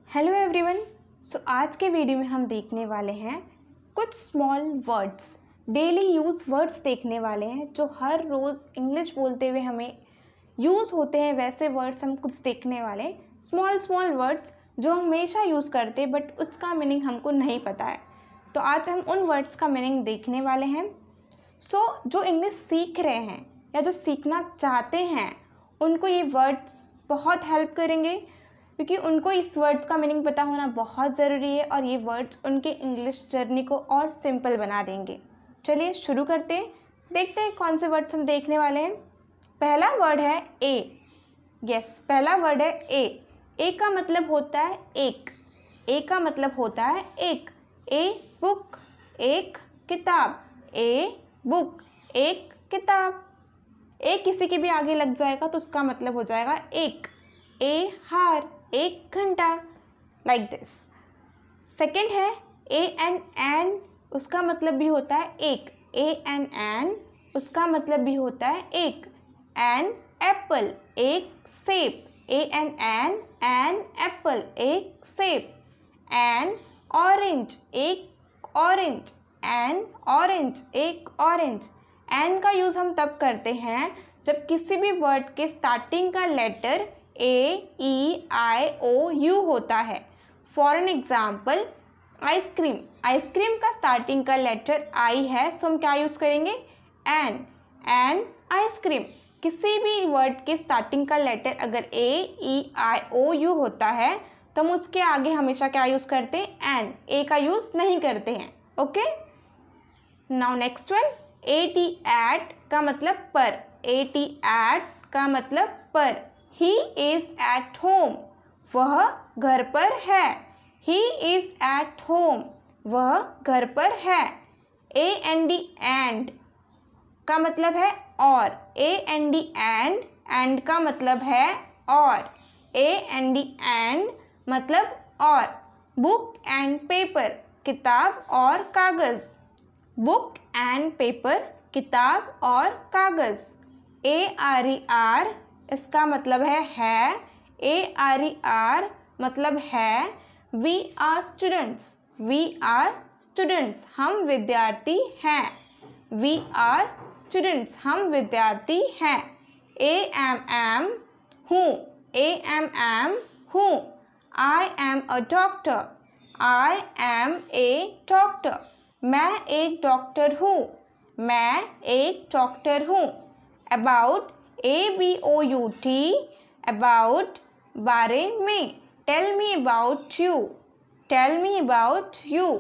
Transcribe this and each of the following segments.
Hello everyone. आज के video में हम देखने वाले हैं कुछ small words, daily use words देखने वाले हैं जो हर रोज़ इंग्लिश बोलते हुए हमें यूज़ होते हैं। वैसे वर्ड्स हम कुछ देखने वाले हैं, स्मॉल वर्ड्स जो हम हमेशा यूज़ करते हैं बट उसका मीनिंग हमको नहीं पता है। तो आज हम उन वर्ड्स का मीनिंग देखने वाले हैं। जो इंग्लिश सीख रहे हैं या जो सीखना चाहते हैं उनको ये वर्ड्स बहुत हेल्प करेंगे, क्योंकि उनको इस वर्ड्स का मीनिंग पता होना बहुत ज़रूरी है और ये वर्ड्स उनके इंग्लिश जर्नी को और सिंपल बना देंगे। चलिए शुरू करते हैं, देखते हैं कौन से वर्ड्स हम देखने वाले हैं। पहला वर्ड है ए। यस, पहला वर्ड है ए। ए का मतलब होता है एक। ए का मतलब होता है एक। ए बुक, एक किताब। ए बुक, एक किताब। ए किसी के भी आगे लग जाएगा तो उसका मतलब हो जाएगा एक। ए हार, एक घंटा, लाइक दिस। सेकेंड है ए एन, उसका मतलब भी होता है एक। ए एन, उसका मतलब भी होता है एक। एन एप्पल, एक सेब। ए एन एप्पल, एक सेब। एन ऑरेंज, एक ऑरेंज। एन ऑरेंज, एक ऑरेंज। एन का यूज़ हम तब करते हैं जब किसी भी वर्ड के स्टार्टिंग का लेटर AEIOU होता है। For an example ice cream, ice cream का स्टार्टिंग का लेटर आई है, सो हम क्या यूज़ करेंगे? An ice cream. किसी भी वर्ड के स्टार्टिंग का लेटर अगर AEIOU होता है तो हम उसके आगे हमेशा क्या यूज़ करते हैं? एन। ए का यूज़ नहीं करते हैं। Okay, now next one AT at का मतलब पर। AT एट का मतलब पर। He is at home, वह घर पर है। He is at home, वह घर पर है। AND and का मतलब है और। AND and का मतलब है और। AND and मतलब और। बुक एंड पेपर, किताब और कागज़। बुक एंड पेपर, किताब और कागज़। ARER, इसका मतलब है। ARER मतलब है we are students. We are students, हम विद्यार्थी हैं। वी आर स्टूडेंट्स, हम विद्यार्थी हैं। AMM हूँ। AMM हूँ। I am a doctor। I am a doctor, मैं एक डॉक्टर हूँ। मैं एक डॉक्टर हूँ। About, ABOUT, about, बारे में। Tell me about you। Tell me about you,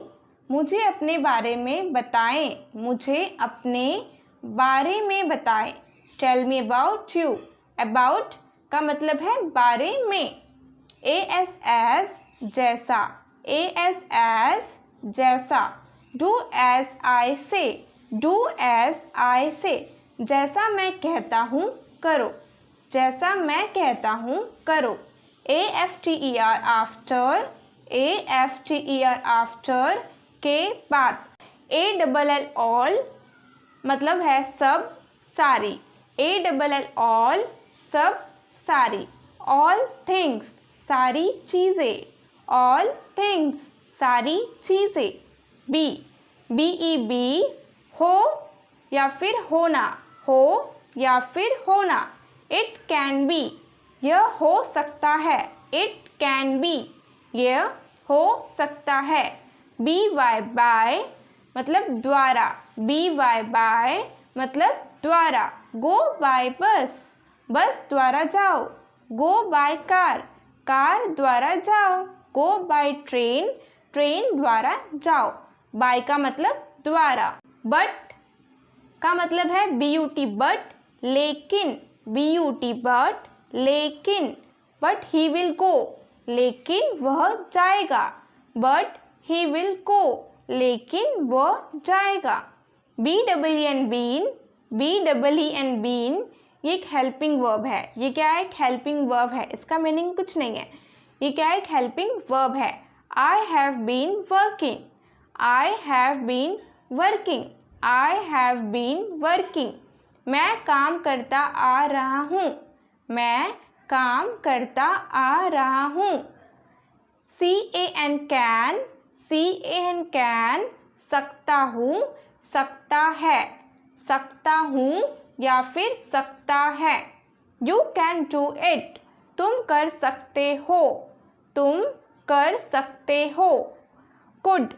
मुझे अपने बारे में बताएं। मुझे अपने बारे में बताएं। Tell me about you। About का मतलब है बारे में। AS जैसा। AS जैसा। Do as I say। Do as I say, जैसा मैं कहता हूँ करो। जैसा मैं कहता हूँ करो। AFTER after. AFTER आफ्टर के बाद। ALL ऑल मतलब है सब, सारी। ALL ऑल सब, सारी। ऑल थिंग्स, सारी चीज़ें। ऑल थिंग्स, सारी चीज़ें। BEB हो या फिर होना। हो या फिर होना। इट कैन बी, यह हो सकता है। इट कैन बी, यह हो सकता है। BY बाय मतलब द्वारा। BY बाय मतलब द्वारा। गो बाय बस, बस द्वारा जाओ। गो बाय कार, कार द्वारा जाओ। गो बाय ट्रेन, ट्रेन द्वारा जाओ। बाय का मतलब द्वारा। बट का मतलब है BUT बट, लेकिन। BUT बट, लेकिन। बट ही विल गो, लेकिन वह जाएगा। बट ही विल गो, लेकिन वह जाएगा। BEEN बीन, BEEN बीन, ये एक हेल्पिंग वर्ब है। ये क्या है? एक हेल्पिंग वर्ब है। इसका मीनिंग कुछ नहीं है। ये क्या है? एक हेल्पिंग वर्ब है। I have been working। I have been working। I have been working, मैं काम करता आ रहा हूँ। मैं काम करता आ रहा हूँ। CAN कैन, CAN कैन, सकता हूँ, सकता है, सकता हूँ या फिर सकता है। You can do it, तुम कर सकते हो, तुम कर सकते हो। Could,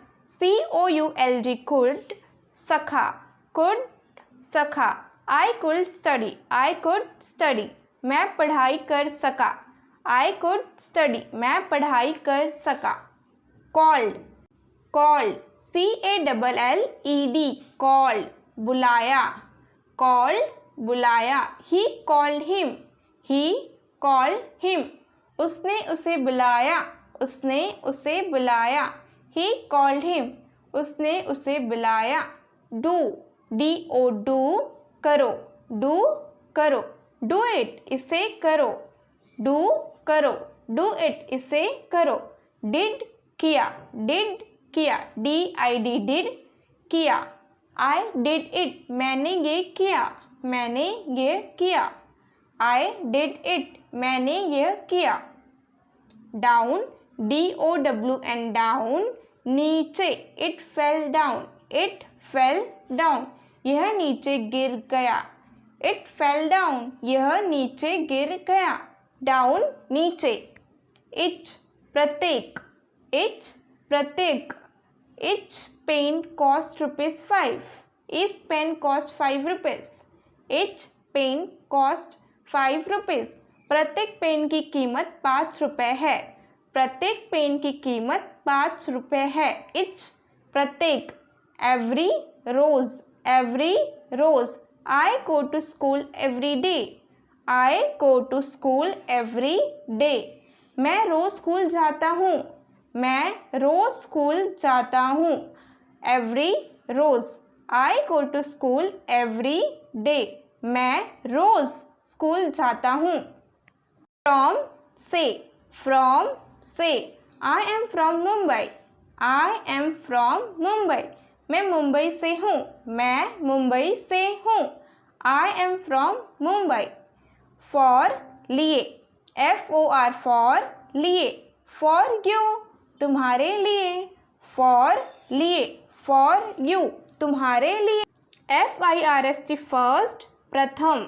COULD, could, सखा, could, सखा। I could study, I could study, मैं पढ़ाई कर सका। I could study, मैं पढ़ाई कर सका। Called, called, CALLED, called, बुलाया, called, बुलाया। He called him, he called him, उसने उसे बुलाया, उसने उसे बुलाया। He called him, उसने उसे बुलाया। Do, DO, do, करो, do, करो। Do it, इसे करो, do, करो। Do it, इसे करो। Did, किया, did, किया, DID, did, किया। I did it, मैंने ये किया, मैंने ये किया। I did it, मैंने ये किया। Down, DOWN, down, नीचे। It fell down, it fell down, यह नीचे गिर गया। It fell down, यह नीचे गिर गया। Down, नीचे। Each, प्रत्येक, each, प्रत्येक। Each pen cost ₹5, each pen cost ₹5। Each pen cost ₹5, प्रत्येक पेन की कीमत ₹5 है। प्रत्येक पेन की कीमत ₹5 है। Each, प्रत्येक। Every rose, every rose, I go to school every day, I go to school every day, मैं रोज स्कूल जाता हूँ, मैं रोज स्कूल जाता हूँ। Every rose, I go to school every day, मैं रोज स्कूल जाता हूँ। From, से, from, से, I am from Mumbai, I am from Mumbai, मैं मुंबई से हूँ, मैं मुंबई से हूँ। I am from Mumbai। For, लिए, FOR, for, लिए। For you, तुम्हारे लिए। For, लिए। For you, तुम्हारे लिए। FIRST, first, प्रथम।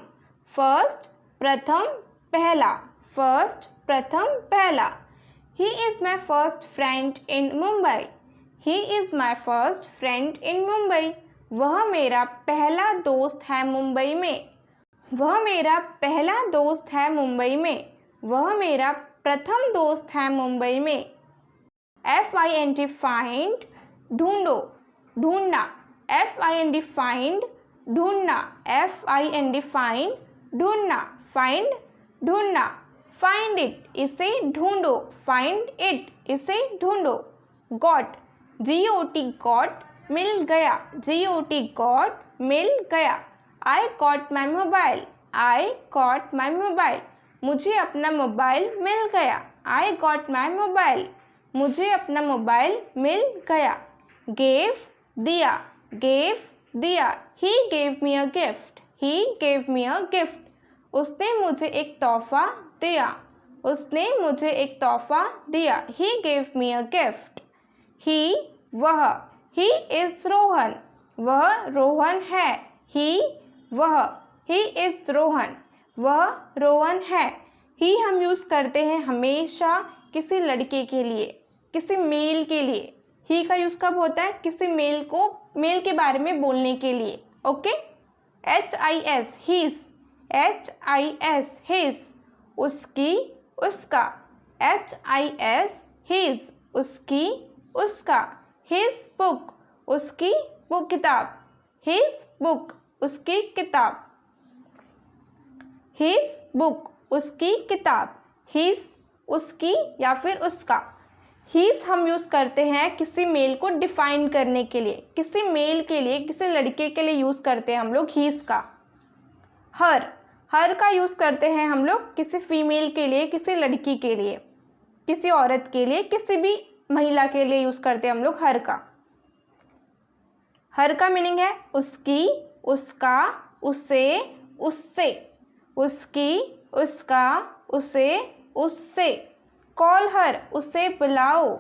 First, प्रथम, पहला। First, प्रथम, पहला। He is my first friend in Mumbai, He is my first friend in Mumbai, वह मेरा पहला दोस्त है मुंबई में। वह मेरा पहला दोस्त है मुंबई में, वह मेरा प्रथम दोस्त है मुंबई में। FIND, find, ढूंढो, ढूंढना। FIND, find, ढूंढना। FIND, find, ढूंढना। Find, ढूंढना। Find it, इसे ढूंढो। Find it, इसे ढूंढो। Got, GOT, got, मिल गया। GOT, got, मिल गया। I got my mobile, I got my mobile, मुझे अपना मोबाइल मिल गया। I got my mobile, मुझे अपना मोबाइल मिल गया। Gave, दिया। Gave, दिया। He gave me a gift, He gave me a gift, उसने मुझे एक तोहफा दिया। उसने मुझे एक तोहफा दिया। He gave me a gift। He, वह। He is रोहन, वह रोहन है। He, वह। He is रोहन, वह रोहन है। He हम यूज़ करते हैं हमेशा किसी लड़के के लिए, किसी मेल के लिए। He का यूज़ कब होता है? किसी मेल के बारे में बोलने के लिए। Okay. HIS, his, HIS, his, उसकी, उसका। HIS, his, उसकी, उसका। His book, उसकी बुक, किताब। His book, उसकी किताब। His book, उसकी किताब। His, उसकी या फिर उसका। His हम यूज़ करते हैं किसी मेल को डिफाइन करने के लिए, किसी मेल के लिए, किसी लड़के के लिए यूज़ करते हैं हम लोग his का। हर का यूज़ करते हैं हम लोग किसी फीमेल के लिए, किसी लड़की के लिए, किसी औरत के लिए, किसी भी महिला के लिए यूज़ करते हैं हम लोग हर का। हर का मीनिंग है उसकी, उसका, उसे, उससे। उसकी, उसका, उसे, उससे। कॉल हर, उसे बुलाओ,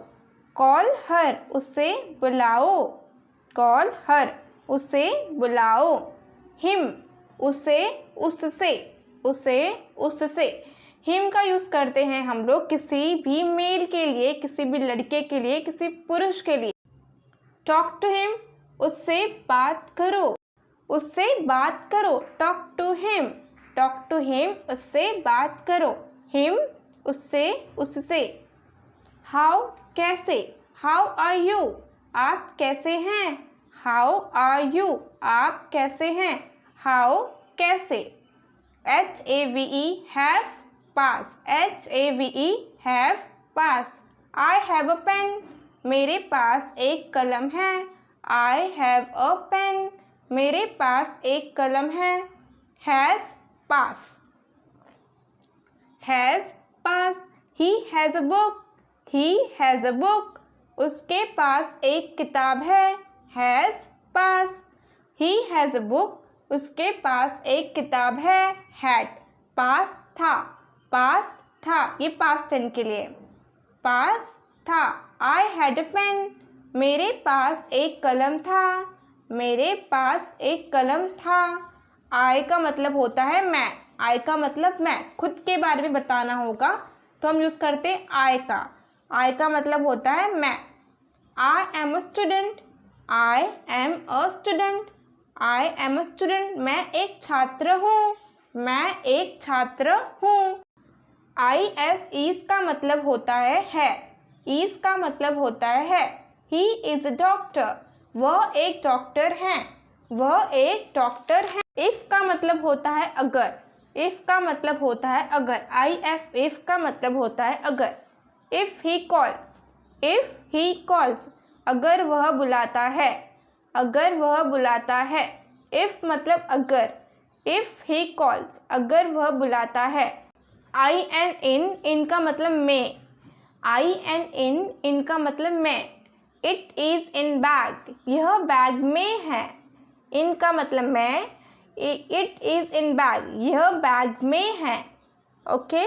कॉल हर, उसे बुलाओ, कॉल हर, उसे बुलाओ। हिम, उसे, उससे, उसे, उससे। हिम का यूज़ करते हैं हम लोग किसी भी मेल के लिए, किसी भी लड़के के लिए, किसी पुरुष के लिए। टॉक टू हिम, उससे बात करो, उससे बात करो। Talk to him, talk to him, उससे बात करो। हिम, उससे, उससे। हाउ, कैसे, हाउ आर यू, आप कैसे हैं, हाउ आर यू, आप कैसे हैं, हाउ, कैसे। HAVE, हैव, पास, HAVE, हैव, पास। आई हैव अ पेन, मेरे पास एक कलम है, आई हैव अ पेन, मेरे पास एक कलम है। Has, pass, has, pass. He has a book, he has a book, उसके पास एक किताब है। Has, pass, he has a book, उसके पास एक किताब है। हैड, पास था, पास था, ये पास्ट टेंस के लिए। पास था। आई हैड अ पेन, मेरे पास एक कलम था, मेरे पास एक कलम था। आई का मतलब होता है मैं, आई का मतलब मैं, खुद के बारे में बताना होगा तो हम यूज़ करते हैं आई का। आई का मतलब होता है मैं। I am a student, I am a student, I am a student, मैं एक छात्र हूँ, मैं एक छात्र हूँ। IS, ईज का मतलब होता है, ईज का मतलब होता है। ही इज़ अ डॉक्टर, वह एक डॉक्टर हैं, वह एक डॉक्टर हैं। इफ़ का मतलब होता है अगर, इफ़ का मतलब होता है अगर। IF, इफ़ का मतलब होता है अगर। If he calls, if he calls, अगर वह बुलाता है, अगर वह बुलाता है। इफ़ मतलब अगर, इफ़ ही कॉल्स, अगर वह बुलाता है। IN, इनका मतलब में, IN, इनका मतलब में। इट इज़ इन बैग, यह बैग में है, इनका मतलब मैं। इट इज़ इन बैग, यह बैग में है। ओके।